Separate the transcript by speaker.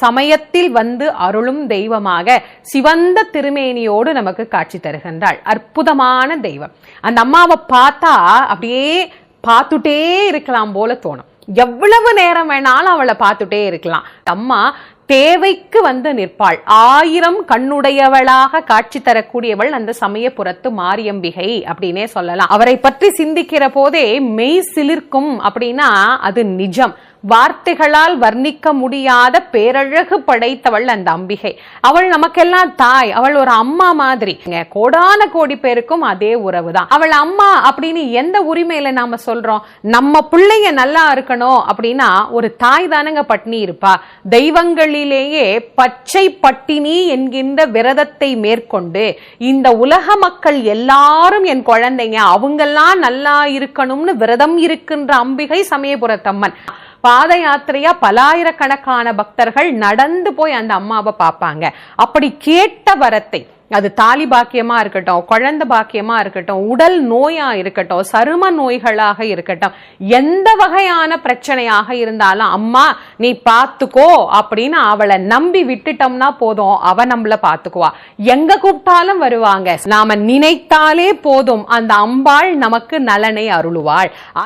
Speaker 1: சமயத்தில் வந்து அருளும் தெய்வமாக சிவந்த திருமேனியோடு நமக்கு காட்சி தருகின்றாள். அற்புதமான தெய்வம். அந்த அம்மாவை பார்த்தா அப்படியே பார்த்துட்டே இருக்கலாம் போல தோணும். எவ்வளவு நேரம் வேணாலும் அவளை பார்த்துட்டே இருக்கலாம். அம்மா தேவைக்கு வந்து நிற்பாள். 1000 கண்ணுடையவளாக காட்சி தரக்கூடியவள் அந்த சமயபுரத்து மாரியம்பிகை அப்படின்னே சொல்லலாம். அவரை பற்றி சிந்திக்கிற போதே மெய் சிலிர்க்கும் அப்படின்னா அது நிஜம். வார்த்தைகளால் வர்ணிக்க முடியாத பேரழகு படைத்தவள் அந்த அம்பிகை. அவள் நமக்கெல்லாம் தாய். அவள் ஒரு அம்மா மாதிரி. கோடான கோடி பேருக்கும் அதே உறவுதான். அவள் அம்மா அப்படின்னு எந்த உரிமையில நாம சொல்றோம்? நம்ம பிள்ளைங்க நல்லா இருக்கணும் அப்படின்னா ஒரு தாய் தானங்க பட்னி இருப்பா. தெய்வங்களிலேயே பச்சை பட்டினி என்கின்ற விரதத்தை மேற்கொண்டு இந்த உலக மக்கள் எல்லாரும் என் குழந்தைங்க, அவங்கெல்லாம் நல்லா இருக்கணும்னு விரதம் இருக்கின்ற அம்பிகை சமயபுரத்தம்மன். பாத யாத்திரையா பலாயிரக்கணக்கான பக்தர்கள் நடந்து போய் அந்த அம்மாவை பார்ப்பாங்க. அப்படி கேட்ட வரத்தை, அது தாலி பாக்கியமா இருக்கட்டும், குழந்தை பாக்கியமா இருக்கட்டும், உடல் நோயா இருக்கட்டும், சரும நோய்களாக இருக்கட்டும், எந்த வகையான பிரச்சனையாக இருந்தாலும் அம்மா நீ பாத்துக்கோ அப்படின்னு அவளை நம்பி விட்டுட்டோம்னா போதும், அவ நம்மள பாத்துக்குவா. எங்க கூப்பிட்டாலும் வருவாங்க. நாம நினைத்தாலே போதும் அந்த அம்பாள் நமக்கு நலனை அருளுவாள்.